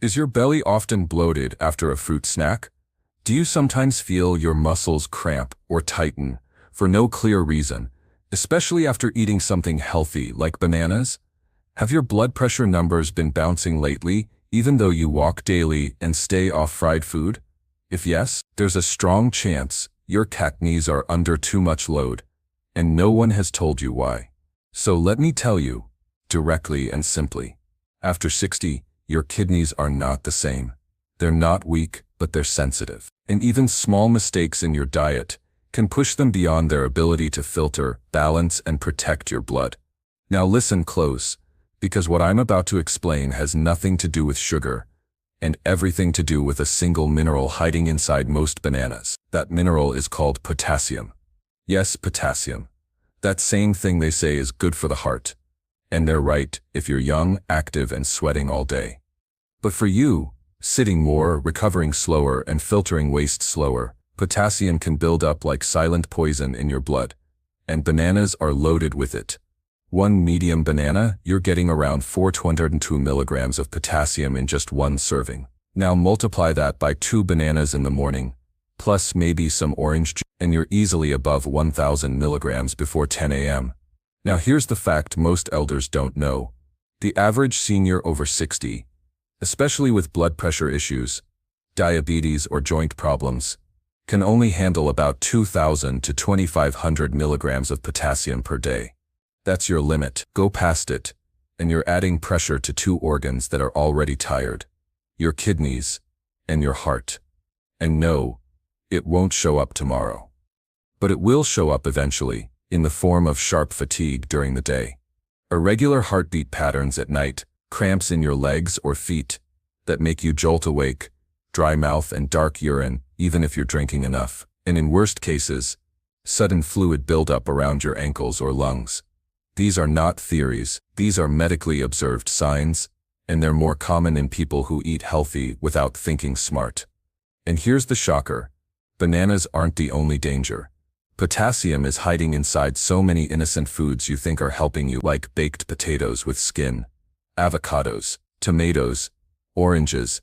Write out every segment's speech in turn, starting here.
Is your belly often bloated after a fruit snack? Do you sometimes feel your muscles cramp or tighten for no clear reason, especially after eating something healthy like bananas? Have your blood pressure numbers been bouncing lately, even though you walk daily and stay off fried food? If yes, there's a strong chance your kidneys are under too much load, and no one has told you why. So let me tell you, directly and simply. After 60, your kidneys are not the same. They're not weak, but they're sensitive. And even small mistakes in your diet can push them beyond their ability to filter, balance, and protect your blood. Now listen close, because what I'm about to explain has nothing to do with sugar, and everything to do with a single mineral hiding inside most bananas. That mineral is called potassium. Yes, potassium. That same thing they say is good for the heart. And they're right if you're young, active, and sweating all day. But for you, sitting more, recovering slower, and filtering waste slower, potassium can build up like silent poison in your blood. And bananas are loaded with it. One medium banana, you're getting around 402 milligrams of potassium in just one serving. Now multiply that by 2 bananas in the morning, plus maybe some orange juice, and you're easily above 1,000 milligrams before 10 a.m. Now here's the fact most elders don't know. The average senior over 60, especially with blood pressure issues, diabetes or joint problems, can only handle about 2,000 to 2,500 milligrams of potassium per day. That's your limit. Go past it, and you're adding pressure to 2 organs that are already tired, your kidneys and your heart. And no, it won't show up tomorrow. But it will show up eventually, in the form of sharp fatigue during the day, irregular heartbeat patterns at night, cramps in your legs or feet that make you jolt awake, dry mouth and dark urine even if you're drinking enough, and in worst cases, sudden fluid buildup around your ankles or lungs. These are not theories, these are medically observed signs, and they're more common in people who eat healthy without thinking smart. And here's the shocker: bananas aren't the only danger. Potassium is hiding inside so many innocent foods you think are helping you, like baked potatoes with skin, avocados, tomatoes, oranges,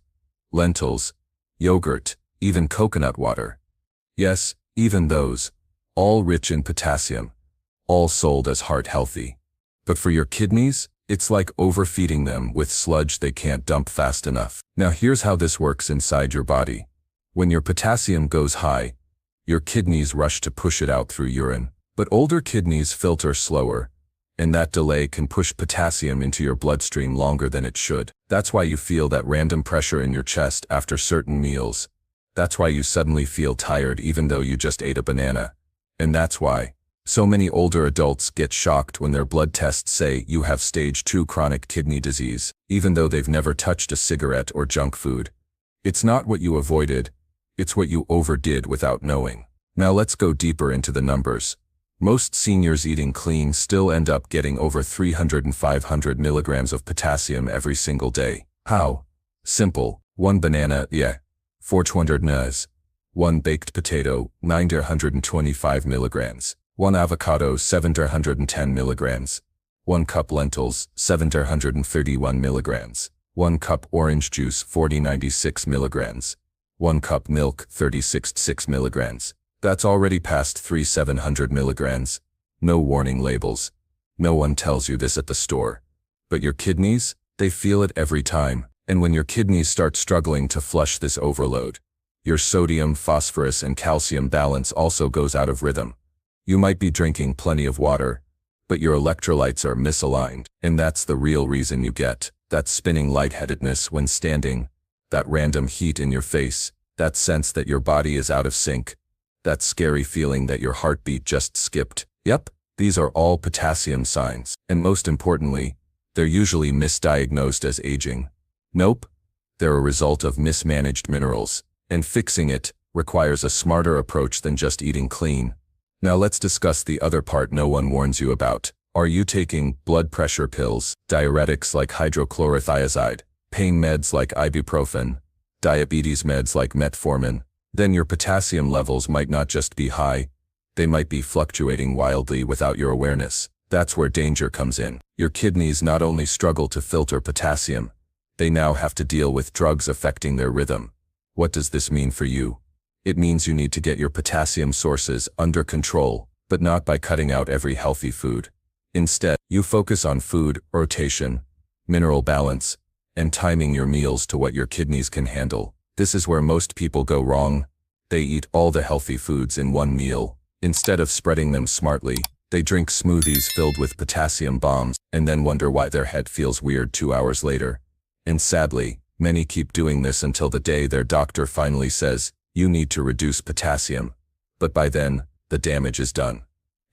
lentils, yogurt, even coconut water. Yes, even those, all rich in potassium, all sold as heart healthy. But for your kidneys, it's like overfeeding them with sludge they can't dump fast enough. Now here's how this works inside your body. When your potassium goes high, your kidneys rush to push it out through urine. But older kidneys filter slower, and that delay can push potassium into your bloodstream longer than it should. That's why you feel that random pressure in your chest after certain meals. That's why you suddenly feel tired even though you just ate a banana. And that's why so many older adults get shocked when their blood tests say you have stage 2 chronic kidney disease, even though they've never touched a cigarette or junk food. It's not what you avoided, it's what you overdid without knowing. Now let's go deeper into the numbers. Most seniors eating clean still end up getting over 300 and 500 milligrams of potassium every single day. How? Simple. 1 banana, 400 mg. 1 baked potato, 925 milligrams. 1 avocado, 710 milligrams. 1 cup lentils, 731 milligrams. 1 cup orange juice, 4096 milligrams. 1 cup milk, 36.6 milligrams. That's already past 700 milligrams. No warning labels. No one tells you this at the store. But your kidneys, they feel it every time. And when your kidneys start struggling to flush this overload, your sodium, phosphorus, and calcium balance also goes out of rhythm. You might be drinking plenty of water, but your electrolytes are misaligned. And that's the real reason you get that spinning lightheadedness when standing, that random heat in your face, that sense that your body is out of sync, that scary feeling that your heartbeat just skipped. Yep, these are all potassium signs. And most importantly, they're usually misdiagnosed as aging. Nope, they're a result of mismanaged minerals, and fixing it requires a smarter approach than just eating clean. Now let's discuss the other part no one warns you about. Are you taking blood pressure pills, diuretics like hydrochlorothiazide, pain meds like ibuprofen, diabetes meds like metformin? Then your potassium levels might not just be high, they might be fluctuating wildly without your awareness. That's where danger comes in. Your kidneys not only struggle to filter potassium, They now have to deal with drugs affecting their rhythm. What does this mean for you? It means you need to get your potassium sources under control, but not by cutting out every healthy food. Instead, you focus on food rotation, mineral balance, and timing your meals to what your kidneys can handle. This is where most people go wrong. They eat all the healthy foods in one meal. Instead of spreading them smartly, they drink smoothies filled with potassium bombs and then wonder why their head feels weird 2 hours later. And sadly, many keep doing this until the day their doctor finally says, "You need to reduce potassium." But by then, the damage is done.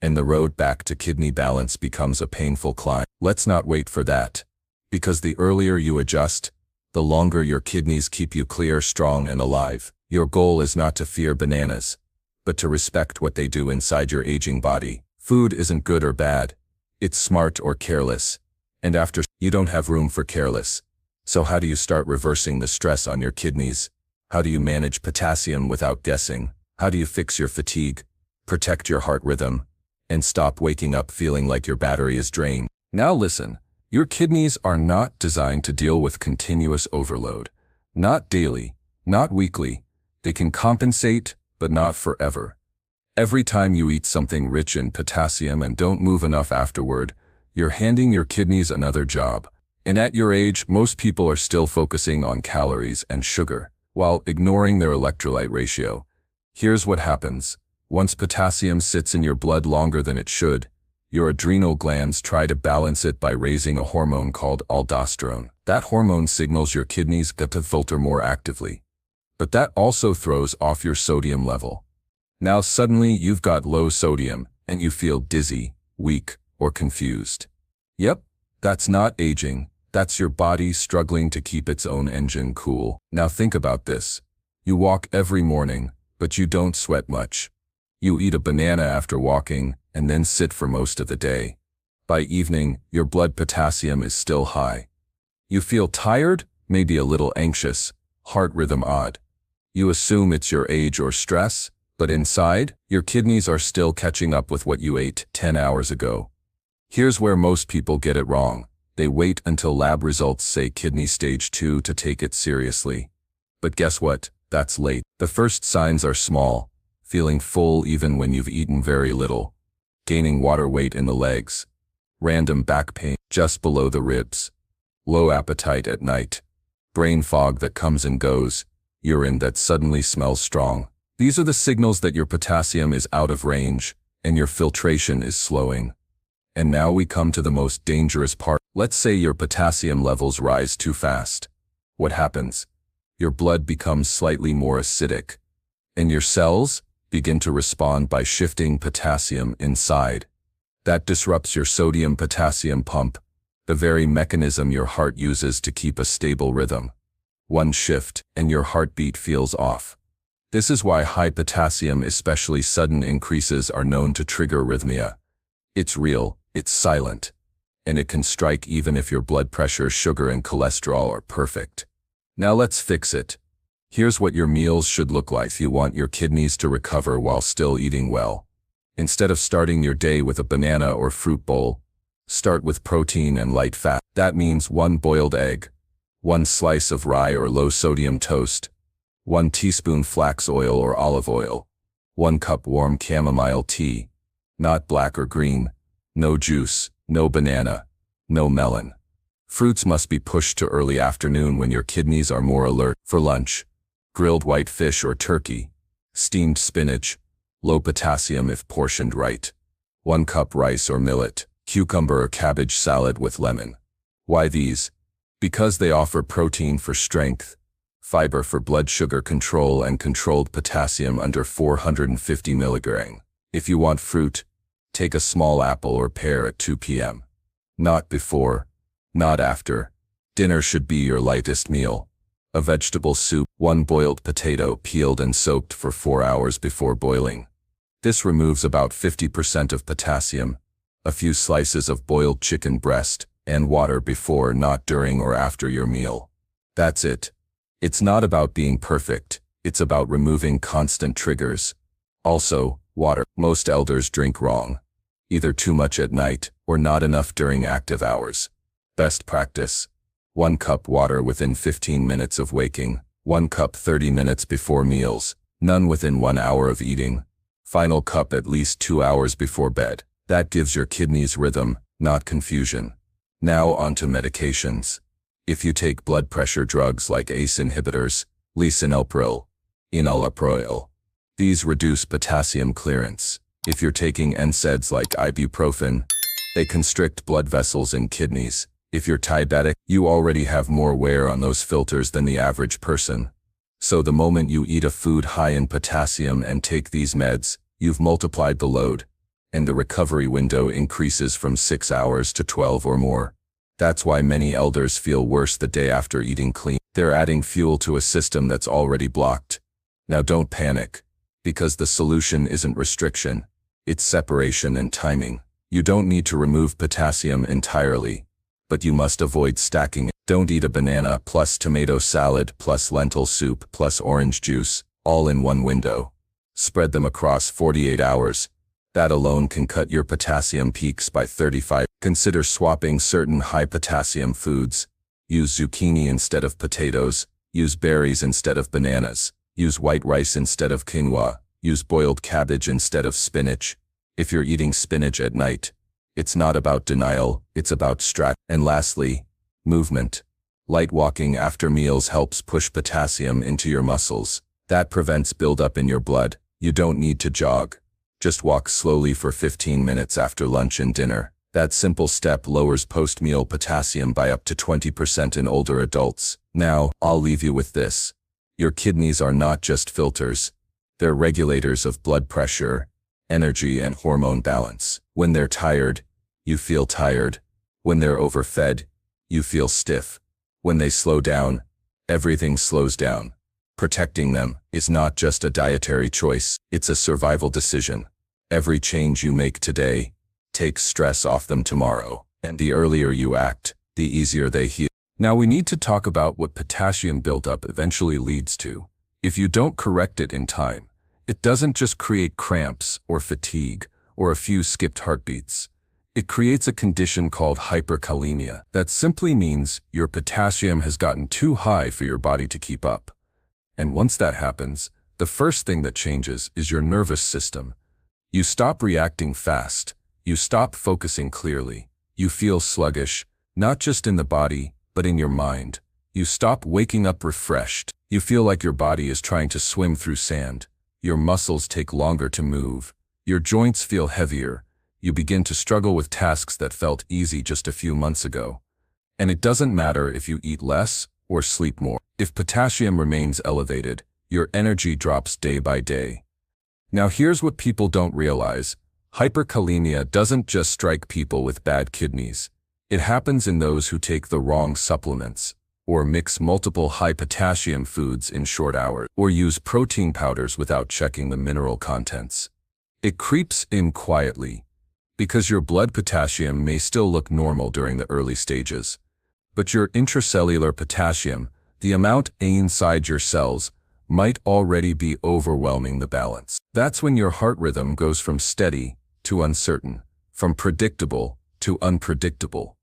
And the road back to kidney balance becomes a painful climb. Let's not wait for that. Because the earlier you adjust, the longer your kidneys keep you clear, strong, and alive. Your goal is not to fear bananas, but to respect what they do inside your aging body. Food isn't good or bad. It's smart or careless. And after, you don't have room for careless. So how do you start reversing the stress on your kidneys? How do you manage potassium without guessing? How do you fix your fatigue, protect your heart rhythm, and stop waking up feeling like your battery is drained? Now listen, your kidneys are not designed to deal with continuous overload. Not daily, not weekly. They can compensate, but not forever. Every time you eat something rich in potassium and don't move enough afterward, you're handing your kidneys another job. And at your age, most people are still focusing on calories and sugar, while ignoring their electrolyte ratio. Here's what happens. Once potassium sits in your blood longer than it should, your adrenal glands try to balance it by raising a hormone called aldosterone. That hormone signals your kidneys to filter more actively. But that also throws off your sodium level. Now suddenly you've got low sodium, and you feel dizzy, weak, or confused. Yep, that's not aging. That's your body struggling to keep its own engine cool. Now think about this. You walk every morning, but you don't sweat much. You eat a banana after walking, and then sit for most of the day. By evening, your blood potassium is still high. You feel tired, maybe a little anxious, heart rhythm odd. You assume it's your age or stress, but inside, your kidneys are still catching up with what you ate 10 hours ago. Here's where most people get it wrong. They wait until lab results say kidney stage 2 to take it seriously. But guess what? That's late. The first signs are small. Feeling full even when you've eaten very little. Gaining water weight in the legs. Random back pain just below the ribs. Low appetite at night. Brain fog that comes and goes. Urine that suddenly smells strong. These are the signals that your potassium is out of range and your filtration is slowing. And now we come to the most dangerous part. Let's say your potassium levels rise too fast. What happens? Your blood becomes slightly more acidic, and your cells begin to respond by shifting potassium inside. That disrupts your sodium-potassium pump, the very mechanism your heart uses to keep a stable rhythm. One shift, and your heartbeat feels off. This is why high potassium, especially sudden increases, are known to trigger arrhythmia. It's real, it's silent, and it can strike even if your blood pressure, sugar, and cholesterol are perfect. Now let's fix it. Here's what your meals should look like if you want your kidneys to recover while still eating well. Instead of starting your day with a banana or fruit bowl, start with protein and light fat. That means 1 boiled egg, 1 slice of rye or low-sodium toast, 1 teaspoon flax oil or olive oil, 1 cup warm chamomile tea, not black or green, no juice, no banana, no melon. Fruits must be pushed to early afternoon when your kidneys are more alert. For lunch, grilled white fish or turkey, steamed spinach, low potassium if portioned right. 1 cup rice or millet, cucumber or cabbage salad with lemon. Why these? Because they offer protein for strength, fiber for blood sugar control, and controlled potassium under 450 milligrams. If you want fruit, take a small apple or pear at 2 p.m. Not before, not after. Dinner should be your lightest meal. A vegetable soup, 1 boiled potato peeled and soaked for 4 hours before boiling. This removes about 50% of potassium. A few slices of boiled chicken breast, and water before, not during or after your meal. That's it. It's not about being perfect, it's about removing constant triggers. Also, water. Most elders drink wrong. Either too much at night, or not enough during active hours. Best practice: 1 cup water within 15 minutes of waking, 1 cup 30 minutes before meals, none within 1 hour of eating. Final cup at least 2 hours before bed. That gives your kidneys rhythm, not confusion. Now onto medications. If you take blood pressure drugs like ACE inhibitors, lisinopril, enalapril, these reduce potassium clearance. If you're taking NSAIDs like ibuprofen, they constrict blood vessels in kidneys. If you're diabetic, you already have more wear on those filters than the average person. So the moment you eat a food high in potassium and take these meds, you've multiplied the load, and the recovery window increases from 6 hours to 12 or more. That's why many elders feel worse the day after eating clean. They're adding fuel to a system that's already blocked. Now don't panic, because the solution isn't restriction, it's separation and timing. You don't need to remove potassium entirely, but you must avoid stacking it. Don't eat a banana plus tomato salad plus lentil soup plus orange juice, all in one window. Spread them across 48 hours. That alone can cut your potassium peaks by 35. Consider swapping certain high potassium foods. Use zucchini instead of potatoes. Use berries instead of bananas. Use white rice instead of quinoa. Use boiled cabbage instead of spinach. If you're eating spinach at night, it's not about denial, it's about strat. And lastly, movement. Light walking after meals helps push potassium into your muscles. That prevents buildup in your blood. You don't need to jog. Just walk slowly for 15 minutes after lunch and dinner. That simple step lowers post-meal potassium by up to 20% in older adults. Now, I'll leave you with this. Your kidneys are not just filters. They're regulators of blood pressure, energy, and hormone balance. When they're tired, you feel tired. When they're overfed, you feel stiff. When they slow down, everything slows down. Protecting them is not just a dietary choice, it's a survival decision. Every change you make today takes stress off them tomorrow, and the earlier you act, the easier they heal. Now we need to talk about what potassium buildup eventually leads to. If you don't correct it in time, it doesn't just create cramps or fatigue or a few skipped heartbeats. It creates a condition called hyperkalemia. That simply means your potassium has gotten too high for your body to keep up. And once that happens, the first thing that changes is your nervous system. You stop reacting fast. You stop focusing clearly. You feel sluggish, not just in the body, but in your mind. You stop waking up refreshed. You feel like your body is trying to swim through sand. Your muscles take longer to move. Your joints feel heavier. You begin to struggle with tasks that felt easy just a few months ago. And it doesn't matter if you eat less or sleep more. If potassium remains elevated, your energy drops day by day. Now here's what people don't realize. Hyperkalemia doesn't just strike people with bad kidneys. It happens in those who take the wrong supplements, or mix multiple high potassium foods in short hours, or use protein powders without checking the mineral contents. It creeps in quietly, because your blood potassium may still look normal during the early stages. But your intracellular potassium, the amount inside your cells, might already be overwhelming the balance. That's when your heart rhythm goes from steady to uncertain, from predictable to unpredictable.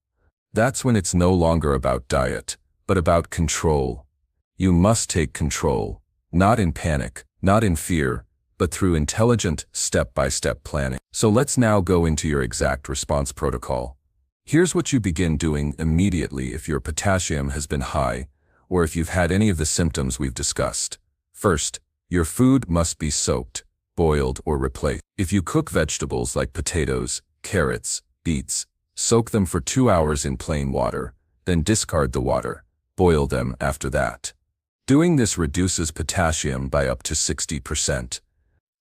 That's when it's no longer about diet, but about control. You must take control, not in panic, not in fear, but through intelligent, step-by-step planning. So let's now go into your exact response protocol. Here's what you begin doing immediately if your potassium has been high, or if you've had any of the symptoms we've discussed. First, your food must be soaked, boiled, or replaced. If you cook vegetables like potatoes, carrots, beets, soak them for 2 hours in plain water, then discard the water. Boil them after that. Doing this reduces potassium by up to 60%.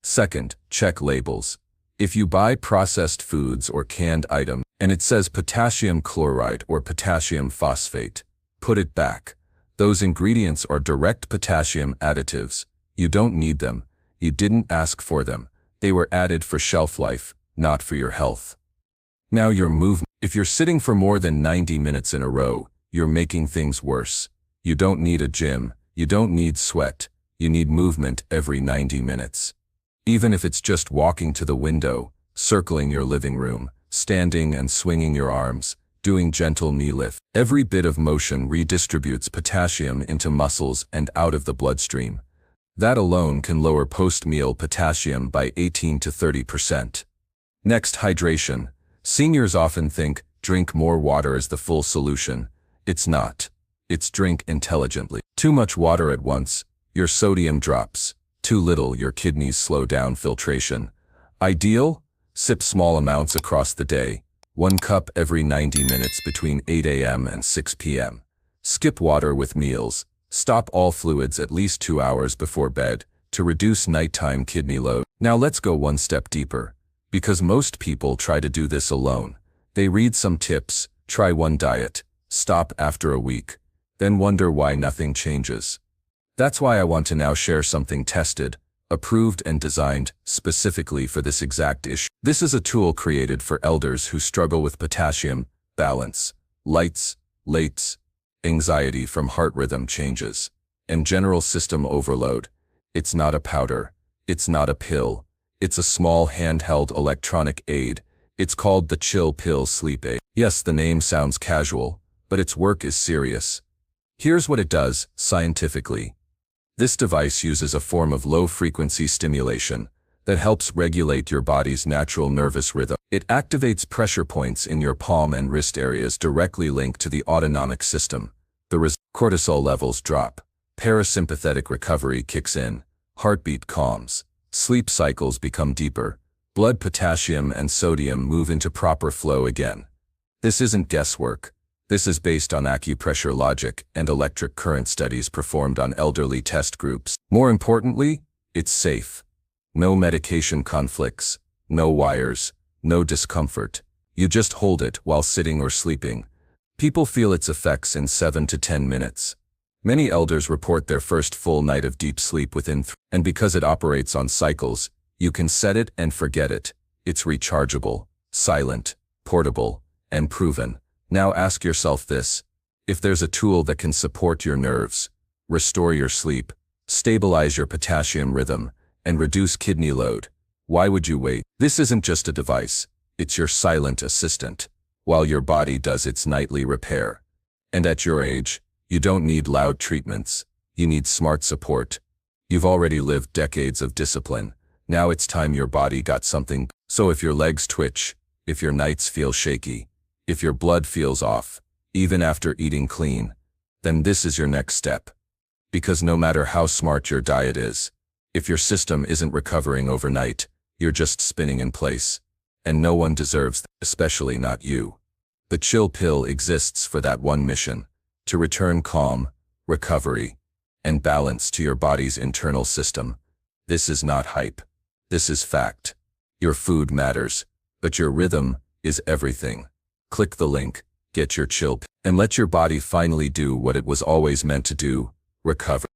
Second, check labels. If you buy processed foods or canned items, and it says potassium chloride or potassium phosphate, put it back. Those ingredients are direct potassium additives. You don't need them. You didn't ask for them. They were added for shelf life, not for your health. Now your movement. If you're sitting for more than 90 minutes in a row, you're making things worse. You don't need a gym. You don't need sweat. You need movement every 90 minutes. Even if it's just walking to the window, circling your living room, standing and swinging your arms, doing gentle knee lift. Every bit of motion redistributes potassium into muscles and out of the bloodstream. That alone can lower post-meal potassium by 18 to 30%. Next, hydration. Seniors often think, drink more water is the full solution. It's not. It's drink intelligently. Too much water at once, your sodium drops. Too little, your kidneys slow down filtration. Ideal? Sip small amounts across the day. 1 cup every 90 minutes between 8 a.m. and 6 p.m. Skip water with meals. Stop all fluids at least 2 hours before bed to reduce nighttime kidney load. Now let's go one step deeper. Because most people try to do this alone. They read some tips, try one diet, stop after a week, then wonder why nothing changes. That's why I want to now share something tested, approved and designed specifically for this exact issue. This is a tool created for elders who struggle with potassium, balance, lights, lates, anxiety from heart rhythm changes, and general system overload. It's not a powder. It's not a pill. It's a small handheld electronic aid. It's called the Chill Pill Sleep Aid. Yes, the name sounds casual, but its work is serious. Here's what it does, scientifically. This device uses a form of low-frequency stimulation that helps regulate your body's natural nervous rhythm. It activates pressure points in your palm and wrist areas directly linked to the autonomic system. Cortisol levels drop. Parasympathetic recovery kicks in. Heartbeat calms. Sleep cycles become deeper. Blood potassium and sodium move into proper flow again. This isn't guesswork. This is based on acupressure logic and electric current studies performed on elderly test groups. More importantly, it's safe. No medication conflicts, no wires, no discomfort. You just hold it while sitting or sleeping. People feel its effects in 7 to 10 minutes. Many elders report their first full night of deep sleep within and because it operates on cycles, you can set it and forget it. It's rechargeable, silent, portable, and proven. Now ask yourself this. If there's a tool that can support your nerves, restore your sleep, stabilize your potassium rhythm, and reduce kidney load, why would you wait? This isn't just a device. It's your silent assistant, while your body does its nightly repair. And at your age, you don't need loud treatments. You need smart support. You've already lived decades of discipline. Now it's time your body got something. So if your legs twitch, if your nights feel shaky, if your blood feels off, even after eating clean, then this is your next step. Because no matter how smart your diet is, if your system isn't recovering overnight, you're just spinning in place. And no one deserves that, especially not you. The Chill Pill exists for that one mission, to return calm, recovery, and balance to your body's internal system. This is not hype. This is fact. Your food matters, but your rhythm is everything. Click the link, get your Chill Pill, and let your body finally do what it was always meant to do, recover.